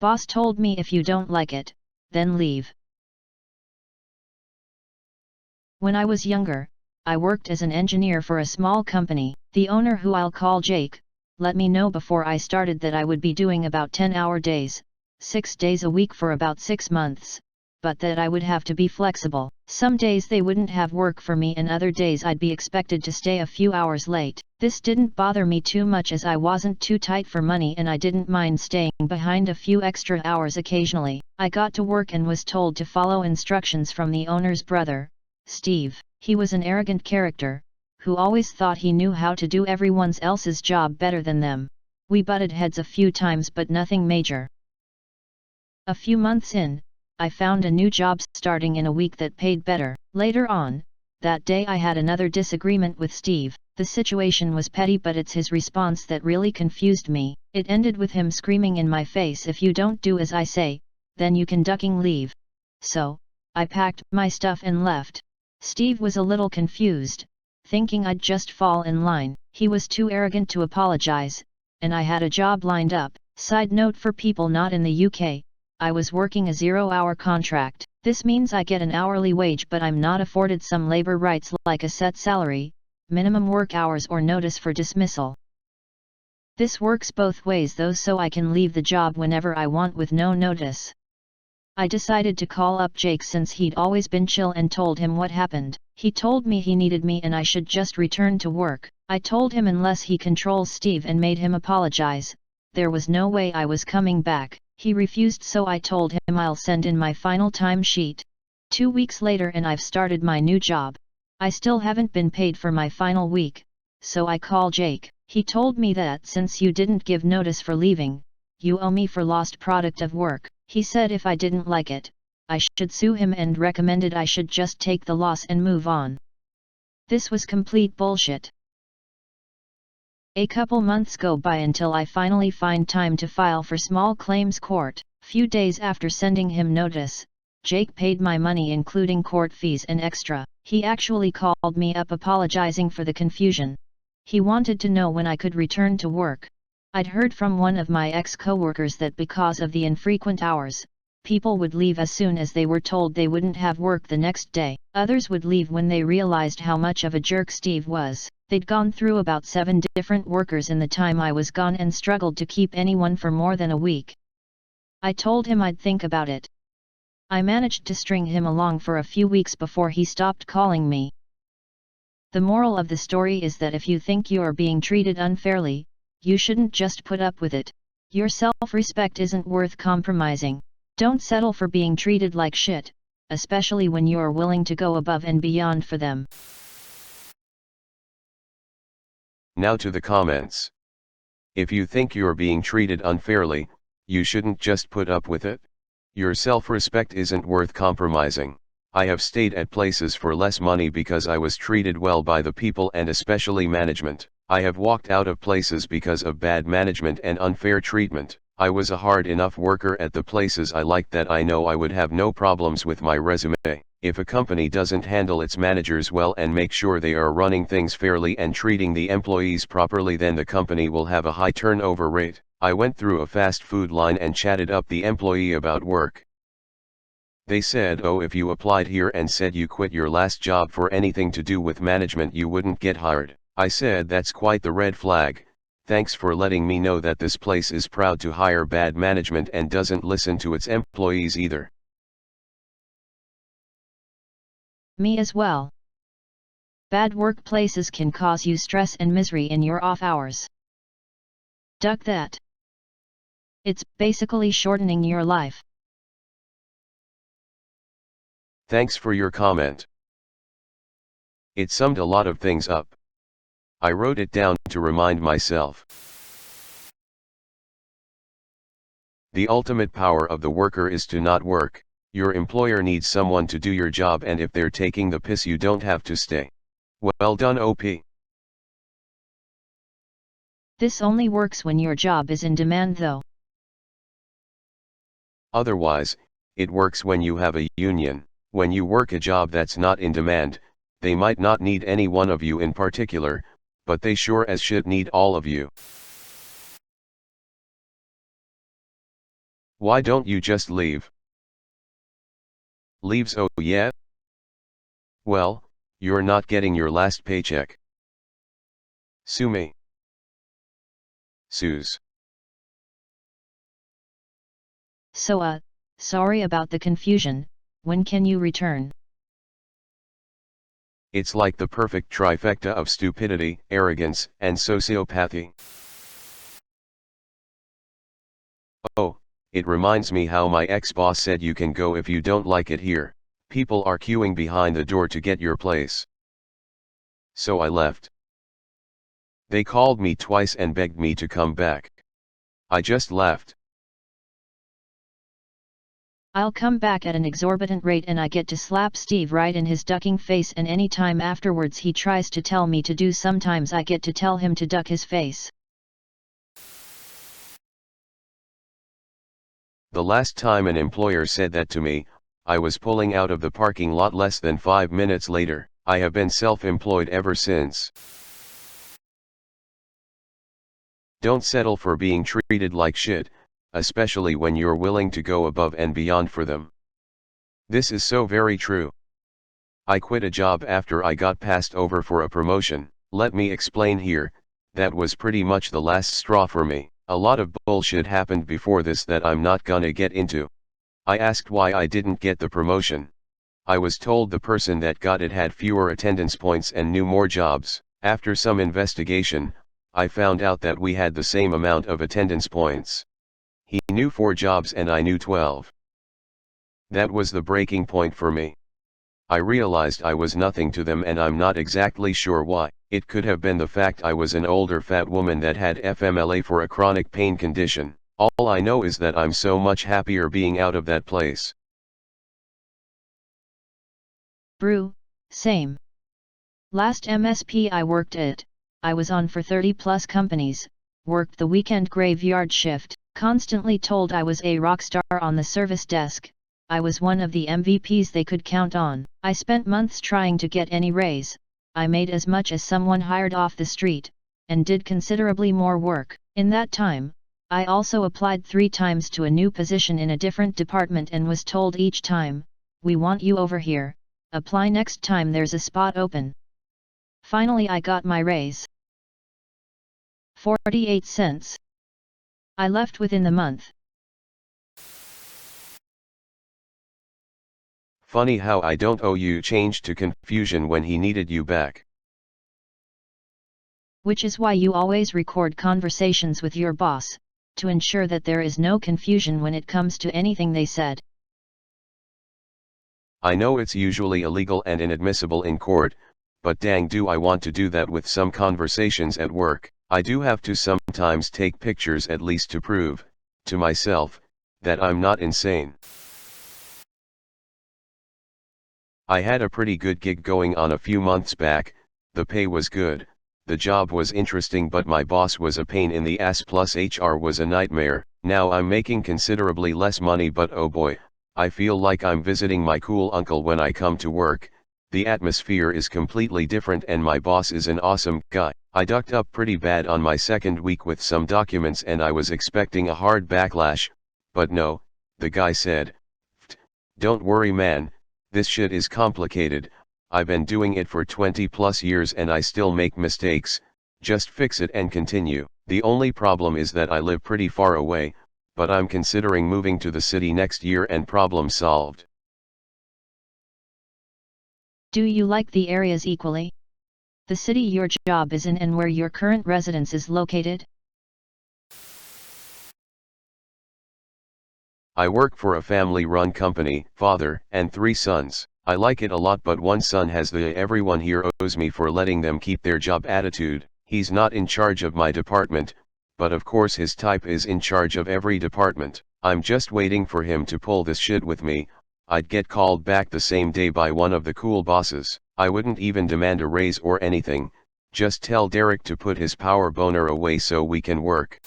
Boss told me if you don't like it, then leave. When I was younger, I worked as an engineer for a small company. The owner, who I'll call Jake, let me know before I started that I would be doing about 10-hour days, 6 days a week for about 6 months, but that I would have to be flexible. Some days they wouldn't have work for me and other days I'd be expected to stay a few hours late. This didn't bother me too much as I wasn't too tight for money and I didn't mind staying behind a few extra hours occasionally. I got to work and was told to follow instructions from the owner's brother, Steve. He was an arrogant character, who always thought he knew how to do everyone else's job better than them. We butted heads a few times but nothing major. A few months in, I found a new job starting in a week that paid better. Later on, that day I had another disagreement with Steve. The situation was petty but it's his response that really confused me. It ended with him screaming in my face, "If you don't do as I say, then you can ducking leave." So, I packed my stuff and left. Steve was a little confused, thinking I'd just fall in line. He was too arrogant to apologize, and I had a job lined up. Side note for people not in the UK, I was working a 0-hour contract. This means I get an hourly wage but I'm not afforded some labor rights like a set salary, minimum work hours or notice for dismissal. This works both ways though, so I can leave the job whenever I want with no notice. I decided to call up Jake since he'd always been chill and told him what happened. He told me he needed me and I should just return to work. I told him unless he controls Steve and made him apologize, there was no way I was coming back. He refused, so I told him I'll send in my final time sheet. 2 weeks later and I've started my new job. I still haven't been paid for my final week, so I call Jake. He told me that since you didn't give notice for leaving, you owe me for lost product of work. He said if I didn't like it, I should sue him and recommended I should just take the loss and move on. This was complete bullshit. A couple months go by until I finally find time to file for small claims court. Few days after sending him notice, Jake paid my money including court fees and extra. He actually called me up apologizing for the confusion. He wanted to know when I could return to work. I'd heard from one of my ex-coworkers that because of the infrequent hours, people would leave as soon as they were told they wouldn't have work the next day. Others would leave when they realized how much of a jerk Steve was. They'd gone through about 7 different workers in the time I was gone and struggled to keep anyone for more than a week. I told him I'd think about it. I managed to string him along for a few weeks before he stopped calling me. The moral of the story is that if you think you're being treated unfairly, you shouldn't just put up with it. Your self-respect isn't worth compromising. Don't settle for being treated like shit, especially when you're willing to go above and beyond for them. Now to the comments. If you think you're being treated unfairly, you shouldn't just put up with it. Your self-respect isn't worth compromising. I have stayed at places for less money because I was treated well by the people and especially management. I have walked out of places because of bad management and unfair treatment. I was a hard enough worker at the places I liked that I know I would have no problems with my resume. If a company doesn't handle its managers well and make sure they are running things fairly and treating the employees properly, then the company will have a high turnover rate. I went through a fast food line and chatted up the employee about work. They said, "Oh, if you applied here and said you quit your last job for anything to do with management, you wouldn't get hired." I said, "That's quite the red flag. Thanks for letting me know that this place is proud to hire bad management and doesn't listen to its employees either." Me as well. Bad workplaces can cause you stress and misery in your off hours. Duck that. It's basically shortening your life. Thanks for your comment. It summed a lot of things up. I wrote it down to remind myself. The ultimate power of the worker is to not work. Your employer needs someone to do your job, and if they're taking the piss, you don't have to stay. Well done, OP. This only works when your job is in demand though. Otherwise, it works when you have a union. When you work a job that's not in demand, they might not need any one of you in particular, but they sure as shit need all of you. Why don't you just leave? Leaves, oh yeah? Well, you're not getting your last paycheck. Sue me. Sues. So sorry about the confusion, when can you return? It's like the perfect trifecta of stupidity, arrogance, and sociopathy. Oh, it reminds me how my ex-boss said you can go if you don't like it here. People are queuing behind the door to get your place. So I left. They called me twice and begged me to come back. I just left. I'll come back at an exorbitant rate and I get to slap Steve right in his ducking face, and any time afterwards he tries to tell me to do, sometimes I get to tell him to duck his face. The last time an employer said that to me, I was pulling out of the parking lot less than 5 minutes later. I have been self-employed ever since. Don't settle for being treated like shit, especially when you're willing to go above and beyond for them. This is so very true. I quit a job after I got passed over for a promotion. Let me explain here, that was pretty much the last straw for me. A lot of bullshit happened before this that I'm not gonna get into. I asked why I didn't get the promotion. I was told the person that got it had fewer attendance points and knew more jobs. After some investigation, I found out that we had the same amount of attendance points. He knew 4 jobs and I knew 12. That was the breaking point for me. I realized I was nothing to them, and I'm not exactly sure why. It could have been the fact I was an older fat woman that had FMLA for a chronic pain condition. All I know is that I'm so much happier being out of that place. Brew, same. Last MSP I worked at, I was on for 30 plus companies, worked the weekend graveyard shift, constantly told I was a rock star on the service desk. I was one of the MVPs they could count on. I spent months trying to get any raise. I made as much as someone hired off the street, and did considerably more work. In that time, I also applied 3 times to a new position in a different department and was told each time, "We want you over here, apply next time there's a spot open." Finally I got my raise. 48 cents. I left within the month. Funny how I don't owe you change to confusion when he needed you back. Which is why you always record conversations with your boss, to ensure that there is no confusion when it comes to anything they said. I know it's usually illegal and inadmissible in court, but dang, do I want to do that with some conversations at work. I do have to sometimes take pictures at least to prove, to myself, that I'm not insane. I had a pretty good gig going on a few months back. The pay was good, the job was interesting, but my boss was a pain in the ass, plus HR was a nightmare. Now I'm making considerably less money, but oh boy, I feel like I'm visiting my cool uncle when I come to work. The atmosphere is completely different and my boss is an awesome guy. I ducked up pretty bad on my second week with some documents and I was expecting a hard backlash, but no, the guy said, "Don't worry man, this shit is complicated, I've been doing it for 20 plus years and I still make mistakes, just fix it and continue. The only problem is that I live pretty far away, but I'm considering moving to the city next year and problem solved." Do you like the areas equally? The city your job is in and where your current residence is located? I work for a family-run company, father and 3 sons. I like it a lot, but one son has the "everyone here owes me for letting them keep their job" attitude. He's not in charge of my department, but of course his type is in charge of every department. I'm just waiting for him to pull this shit with me. I'd get called back the same day by one of the cool bosses. I wouldn't even demand a raise or anything, just tell Derek to put his power boner away so we can work.